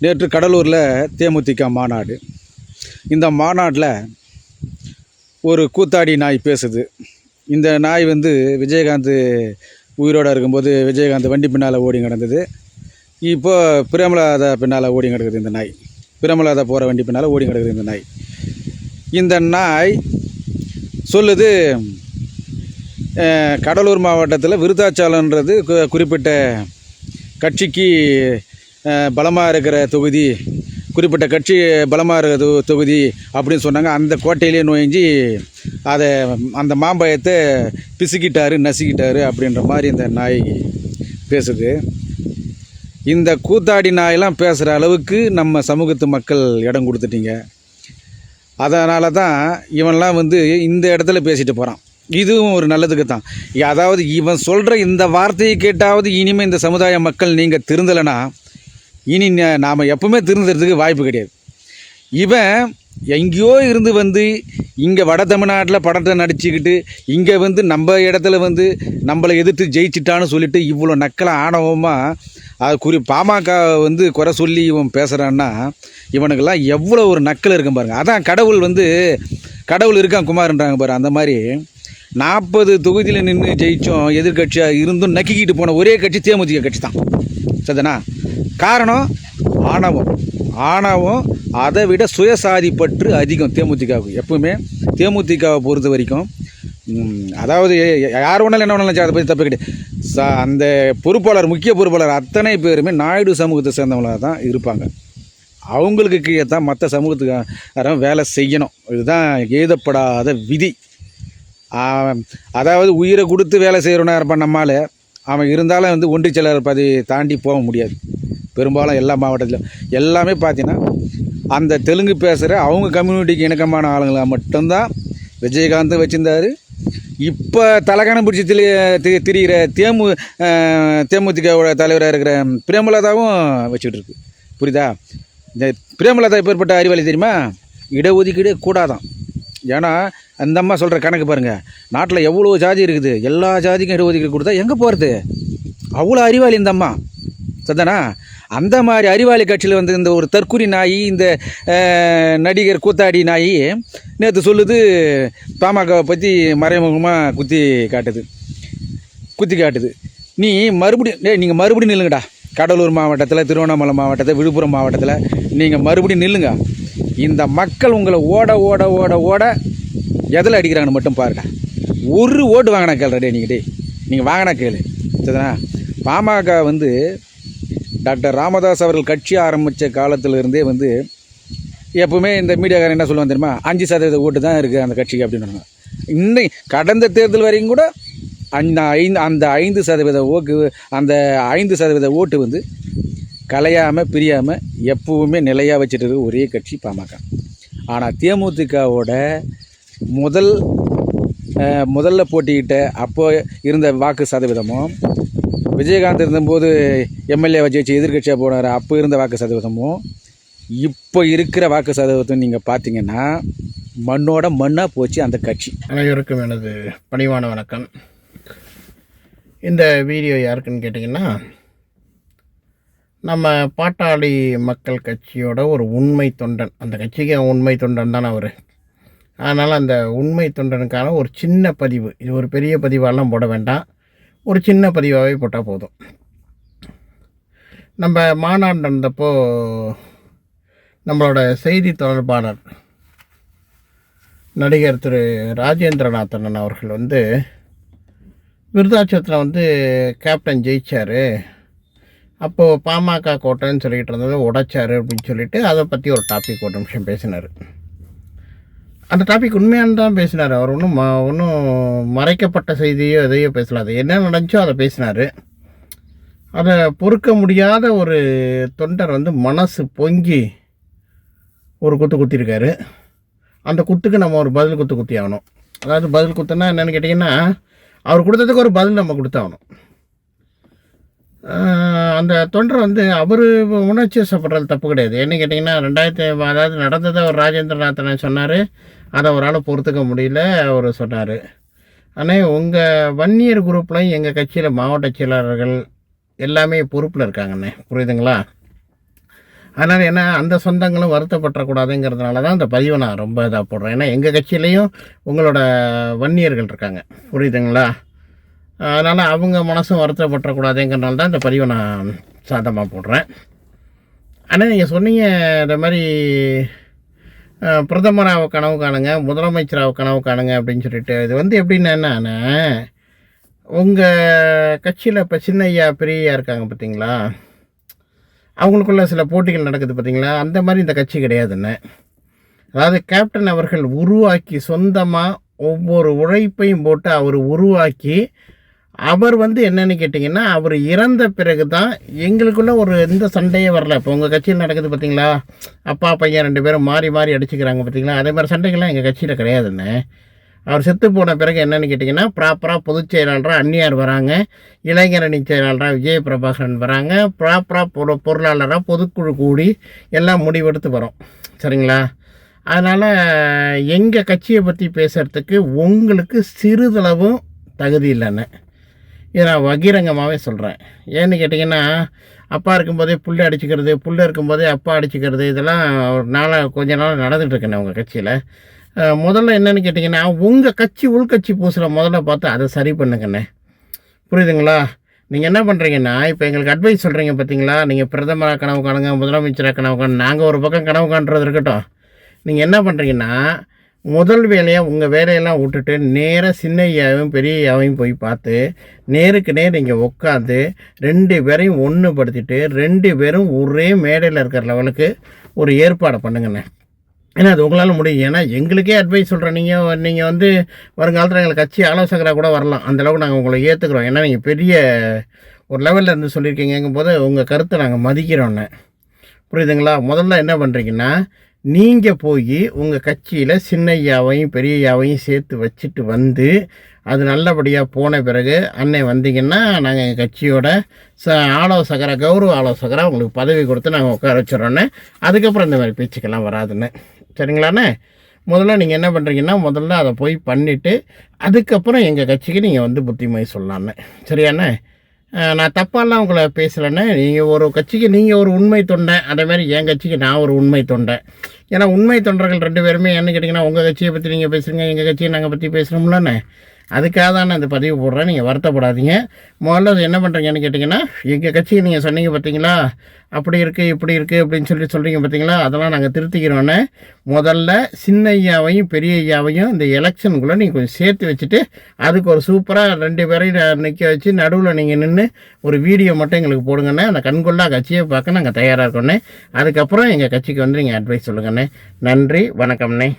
நேற்று கடலூரில் தேமுதிக மாநாடு. இந்த மாநாட்டில் ஒரு கூத்தாடி நாய் பேசுது. இந்த நாய் விஜயகாந்த் உயிரோடு இருக்கும்போது விஜயகாந்த் வண்டி பின்னால் ஓடி கிடந்தது. இப்போ பிரேமலதா பின்னால் ஓடி கிடக்குது. இந்த நாய் பிரேமலதா போகிற வண்டி பின்னால் ஓடி கிடக்குது. இந்த நாய் சொல்லுது, கடலூர் மாவட்டத்தில் விருத்தாச்சலன்றது குறிப்பிட்ட கட்சிக்கு பலமாக இருக்கிற தொகுதி, குறிப்பிட்ட கட்சி பலமாக இருக்கிற தொகுதி அப்படின்னு சொன்னாங்க. அந்த கோட்டையிலே நுழைஞ்சி அதை அந்த மாம்பழத்தை பிசுக்கிட்டாரு, நசுக்கிட்டாரு அப்படின்ற மாதிரி இந்த நாய் பேசுது. இந்த கூத்தாடி நாயெல்லாம் பேசுகிற அளவுக்கு நம்ம சமூகத்து மக்கள் இடம் கொடுத்துட்டீங்க. அதனால தான் இவன்லாம் இந்த இடத்துல பேசிட்டு போகிறான். இதுவும் ஒரு நல்லதுக்கு தான். அதாவது இவன் சொல்கிற இந்த வார்த்தையை கேட்டாவது இனிமேல் இந்த சமுதாய மக்கள் நீங்கள் திருந்தலைன்னா இனி நாம் எப்பவுமே திருந்துறதுக்கு வாய்ப்பு கிடையாது. இவன் எங்கேயோ இருந்து இங்கே வட தமிழ்நாட்டில் படத்தை நடிச்சுக்கிட்டு இங்கே நம்ம இடத்துல நம்மளை எதிர்த்து ஜெயிச்சிட்டான்னு சொல்லிட்டு இவ்வளோ நக்கலை ஆணவமாக அது பாமக குறை சொல்லி இவன் பேசுகிறான்னா இவனுக்கெல்லாம் எவ்வளோ ஒரு நக்கல் இருக்கும் பாருங்கள். அதான் கடவுள் இருக்கான் குமார்ன்றாங்க பாரு. அந்த மாதிரி 40 தொகுதியில் நின்று ஜெயித்தோம், எதிர்கட்சியாக இருந்தும் நக்கிக்கிட்டு போன ஒரே கட்சி தேமுதிக கட்சி தான். சரிதானா? காரணம் ஆணவம் அதை விட சுயசாதி பற்று அதிகம் தேமுதிகவுக்கு. எப்பவுமே தேமுதிகவை பொறுத்த வரைக்கும் அதாவது யார் வேணாலும் என்ன வேணாலும் அதை பற்றி தப்பு கிடையாது. அந்த பொறுப்பாளர், முக்கிய பொறுப்பாளர் அத்தனை பேருமே நாயுடு சமூகத்தை சேர்ந்தவங்களாக தான் இருப்பாங்க. அவங்களுக்கு கீழே தான் மற்ற சமூகத்துக்காரன் வேலை செய்யணும். இதுதான் எழுதப்படாத விதி. அதாவது உயிரை கொடுத்து வேலை செய்கிறவனா இருப்பான் நம்மால். அவன் இருந்தாலும் ஒன்றிய செயலாளர் பதவி தாண்டி போக முடியாது. பெரும்பாலும் எல்லா மாவட்டத்திலும் எல்லாமே பார்த்தீங்கன்னா அந்த தெலுங்கு பேசுகிற அவங்க கம்யூனிட்டிக்கு இணக்கமான ஆளுங்களை மட்டும்தான் விஜயகாந்த் வச்சுருந்தார். இப்போ தலைகாணம் பிடிச்சி திரிகிற தேமுதிகவோட தலைவராக இருக்கிற பிரேமலதாவும் வச்சுக்கிட்டு இருக்கு. புரியுதா? இந்த பிரேமலதா எப்பேற்பட்ட அறிவாளி தெரியுமா? இடஒதுக்கீடு கூடாதான். ஏன்னா அந்த அம்மா சொல்கிற கணக்கு பாருங்கள், நாட்டில் எவ்வளோ ஜாதி இருக்குது, எல்லா ஜாதிக்கும் இடஒதுக்கீடு கொடுத்தா எங்கே போகிறது? அவ்வளோ அறிவாளி இந்த அம்மா. சரிதானா? அந்த மாதிரி அறிவாளி கட்சியில் இந்த ஒரு தற்குறி நாய், இந்த நடிகர் கூத்தாடி நாய் நேற்று சொல்லுது பாமகவை பற்றி மறைமுகமாக குத்தி காட்டுது. நீங்கள் மறுபடியும் நில்லுங்கடா. கடலூர் மாவட்டத்தில், திருவண்ணாமலை மாவட்டத்தில், விழுப்புரம் மாவட்டத்தில் நீங்கள் மறுபடியும் நில்லுங்க. இந்த மக்கள் உங்களை ஓட ஓட ஓட ஓட எதில் அடிக்கிறாங்கன்னு மட்டும் பாருடா. ஒரு ஓட்டு வாங்கினா கேள்றடே நீங்கள் வாங்கினா கேளு. சரிதானா? பாமக டாக்டர் ராமதாஸ் அவர்கள் கட்சி ஆரம்பித்த காலத்திலிருந்தே எப்பவுமே இந்த மீடியாக்காரன் என்ன சொல்லுவாங்க தெரியுமா? 5% ஓட்டு தான் இருக்குது அந்த கட்சிக்கு அப்படின்னு. இன்னைக்கு கடந்த தேர்தல் வரைக்கும் கூட அந்த 5% ஓட்டு, அந்த 5% ஓட்டு கலையாமல் பிரியாமல் எப்பவுமே நிலையாக வச்சுட்டு இருக்க ஒரே கட்சி பாமக. ஆனால் தேமுதிகவோட முதல்ல போட்டிக்கிட்ட அப்போ இருந்த வாக்கு சதவீதமும், விஜயகாந்த் இருந்தபோது எம்எல்ஏ வச்சு எதிர்கட்சியாக போனார் அப்போ இருந்த வாக்கு சதவீதமும், இப்போ இருக்கிற வாக்கு சதவீதம் நீங்கள் பார்த்தீங்கன்னா மண்ணோட மண்ணாக போச்சு அந்த கட்சி. அனைவருக்கும் எனது பணிவான வணக்கம். இந்த வீடியோ யாருக்குன்னு கேட்டிங்கன்னா, நம்ம பாட்டாளி மக்கள் கட்சியோட ஒரு உண்மை தொண்டன், அந்த கட்சிக்கு உண்மை தொண்டன் தானே அவர். அதனால் அந்த உண்மை தொண்டனுக்கான ஒரு சின்ன பதிவு, இது ஒரு பெரிய பதிவாலாம் போட வேண்டாம், ஒரு சின்ன பதிவாகவே போட்டால் போதும். நம்ம மாநாடு நடந்தப்போ நம்மளோட செய்தி தொடர்பாளர் நடிகர் திரு ராஜேந்திரநாதன் அவர்கள் விருதாச்சலத்தில் கேப்டன் ஜெயிச்சார், அப்போது பாமக கோட்டைன்னு சொல்லிக்கிட்டு இருந்ததை உடைச்சார் அப்படின்னு சொல்லிட்டு அதை பற்றி ஒரு டாபிக் ஒரு நிமிஷம் பேசினார். அந்த டாபிக் உண்மையானதான் பேசினார். அவர் ஒன்றும் மறைக்கப்பட்ட செய்தியோ எதையோ பேசல. அது என்ன நடந்துச்சோ அதை பேசினார். அதை பொறுக்க முடியாத ஒரு தொண்டர் மனசு பொங்கி ஒரு குத்திருக்காரு. அந்த குத்துக்கு நம்ம ஒரு பதில் குத்தி ஆகணும். அதாவது பதில் குத்துனா என்னென்னு கேட்டிங்கன்னா, அவர் கொடுத்ததுக்கு ஒரு பதில் நம்ம கொடுத்தாகணும். அந்த தொண்டர் அவர் உணர்ச்சி வசப்படுறது தப்பு கிடையாது. என்ன கேட்டிங்கன்னா, அதாவது நடந்ததை அவர் ராஜேந்திரநாதன் சொன்னார், அதை அவரால் பொறுத்துக்க முடியல. அவர் சொன்னார், ஆனால் உங்கள் வன்னியர் குரூப்லையும் எங்கள் கட்சியில் மாவட்ட செயலாளர்கள் எல்லாமே பொறுப்பில் இருக்காங்கண்ணே, புரியுதுங்களா? அதனால் என்ன அந்த சொந்தங்களும் வருத்தப்படக்கூடாதுங்கிறதுனால தான் இந்த பதிவை நான் ரொம்ப இதாக போடுறேன். ஏன்னா எங்கள் கட்சியிலையும் உங்களோட வன்னியர்கள் இருக்காங்க, புரியுதுங்களா? அதனால் அவங்க மனசும் வருத்தப்படக்கூடாதுங்கிறனால தான் இந்த பதிவை நான் சாதமாக போடுறேன். ஆனால் நீங்கள் சொன்னீங்க இந்த மாதிரி பிரதமராக கனவு காணுங்க, முதலமைச்சராக கனவு காணுங்க அப்படின்னு சொல்லிட்டு. இது வந்து எப்படின்னா என்னன்னா, உங்கள் கட்சியில் இப்போ சின்ன ஐயா பெரிய ஐயா இருக்காங்க பார்த்தீங்களா, அவங்களுக்குள்ள சில போட்டிகள் நடக்குது பார்த்தீங்களா, அந்த மாதிரி இந்த கட்சி கிடையாதுன்னு. அதாவது கேப்டன் அவர்கள் உருவாக்கி சொந்தமாக ஒவ்வொரு உழைப்பையும் போட்டு அவர் உருவாக்கி, அவர் வந்து என்னென்னு கேட்டிங்கன்னா, அவர் இறந்த பிறகு தான் எங்களுக்குள்ளே ஒரு எந்த சண்டையே வரல. இப்போ உங்கள் கட்சியில் நடக்குது பார்த்தீங்களா, அப்பா பையன் 2 பேரும் மாறி மாறி அடிச்சுக்கிறாங்க பார்த்தீங்களா, அதே மாதிரி சண்டைகள்லாம் எங்கள் கட்சியில் கிடையாதுன்னு. அவர் செத்து போன பிறகு என்னென்னு கேட்டிங்கன்னா, ப்ராப்பராக பொதுச் செயலாளராக அந்நியார் வராங்க, இளைஞரணி செயலாளராக விஜய பிரபாகரன் வராங்க, ப்ராப்பராக பொருளாளராக பொதுக்குழு கூடி எல்லாம் முடிவெடுத்து வரோம். சரிங்களா? அதனால் எங்கள் கட்சியை பற்றி பேசுகிறதுக்கு உங்களுக்கு சிறிதளவும் தகுதி இல்லைன்னு இதை நான் பகிரங்கமாகவே சொல்கிறேன். ஏன்னு கேட்டிங்கன்னா, அப்பா இருக்கும்போதே புல் அடிச்சுக்கிறது, புல் இருக்கும்போதே அப்பா அடிச்சுக்கிறது, இதெல்லாம் ஒரு கொஞ்ச நாள் நடந்துகிட்ருக்கேண்ணே உங்கள் கட்சியில். முதல்ல என்னென்னு கேட்டிங்கன்னா, உங்கள் கட்சி உள்கட்சி பூசுகிற முதல்ல பார்த்து அதை சரி பண்ணுங்கண்ணே, புரியுதுங்களா? நீங்கள் என்ன பண்ணுறீங்கன்னா, இப்போ எங்களுக்கு அட்வைஸ் சொல்கிறீங்க பார்த்தீங்களா, நீங்கள் பிரதமராக கனவு காணுங்க, முதலமைச்சராக கனவு காணுங்க, நாங்கள் ஒரு பக்கம் கனவு காண்றது இருக்கட்டும். நீங்கள் என்ன பண்ணுறீங்கன்னா, முதல் வேலையாக உங்கள் வேலையெல்லாம் விட்டுட்டு நேராக சின்ன ஐயாவையும் பெரிய ஐயாவையும் போய் பார்த்து நேருக்கு நேர் இங்கே உட்காந்து 2 பேரையும் ஒன்றுபடுத்திட்டு 2 பேரும் ஒரே மேடையில் இருக்கிற லெவலுக்கு ஒரு ஏற்பாடை பண்ணுங்கண்ணே. ஏன்னா அது உங்களால் முடியும். ஏன்னா எங்களுக்கே அட்வைஸ் சொல்கிறேன், நீங்கள் வந்து வருங்காலத்தில் எங்களுக்கு கட்சி ஆலோசகராக கூட வரலாம், அந்தளவுக்கு நாங்கள் உங்களை ஏற்றுக்குறோம். ஏன்னா நீங்கள் பெரிய ஒரு லெவலில் இருந்து சொல்லியிருக்கீங்கும் போது உங்கள் கருத்தை நாங்கள் மதிக்கிறோன்னு, புரியுதுங்களா? முதல்ல என்ன பண்ணுறீங்கன்னா, நீங்கள் போய் உங்கள் கட்சியில் சின்ன ஐயாவையும் பெரிய ஐயாவையும் சேர்த்து வச்சுட்டு வந்து அது நல்லபடியாக போன பிறகு அண்ணன் வந்தீங்கன்னா நாங்கள் எங்கள் கட்சியோட ஆலோசகராக கௌரவ ஆலோசகராக உங்களுக்கு பதவி கொடுத்து நாங்கள் உட்கார வச்சுறோன்னே. அதுக்கப்புறம் இந்த மாதிரி பேச்சுக்கெல்லாம் வராதுன்னு, சரிங்களாண்ணே? முதல்ல நீங்கள் என்ன பண்ணுறீங்கன்னா, முதல்ல அதை போய் பண்ணிவிட்டு அதுக்கப்புறம் எங்கள் கட்சிக்கு நீங்கள் வந்து புத்திமொழி சொல்லலான்னு, சரியாண்ணே? நான் தப்பாலாம் உங்களை பேசலைன்னு. நீங்கள் ஒரு கட்சிக்கு நீங்கள் ஒரு உண்மை தொண்டை, அதேமாதிரி என் கட்சிக்கு நான் ஒரு உண்மை தொண்டை. ஏன்னா உண்மை தொண்டர்கள் 2 பேருமே என்ன கேட்டிங்கன்னா, உங்கள் கட்சியை பற்றி நீங்கள் பேசுகிறீங்க, எங்கள் கட்சியை நாங்கள் பற்றி பேசுகிறோம்லண்ணே. அதுக்காக தான் நான் இந்த பதிவு போடுறேன், நீங்கள் வருத்தப்படாதீங்க. முதல்ல என்ன பண்ணுறீங்கன்னு கேட்டிங்கன்னா, எங்கள் கட்சிக்கு நீங்கள் சொன்னீங்க பார்த்தீங்களா, அப்படி இருக்குது இப்படி இருக்குது அப்படின்னு சொல்கிறீங்க பார்த்தீங்களா, அதெல்லாம் நாங்கள் திருத்திக்கிறோன்னே. முதல்ல சின்ன ஐயாவையும் பெரிய ஐயாவையும் இந்த எலெக்ஷனுக்குள்ளே நீங்கள் கொஞ்சம் சேர்த்து வச்சுட்டு அதுக்கு ஒரு சூப்பராக 2 பேரையும் நிற்க வச்சு நடுவில் நீங்கள் நின்று ஒரு வீடியோ மட்டும் எங்களுக்கு போடுங்கண்ணே. அந்த கண்கொள்ளா கட்சியை பார்க்க நாங்கள் தயாராக இருக்கோண்ணே. அதுக்கப்புறம் எங்கள் கட்சிக்கு வந்து நீங்கள் அட்வைஸ் சொல்லுங்கண்ணே. நன்றி, வணக்கம்ண்ணே.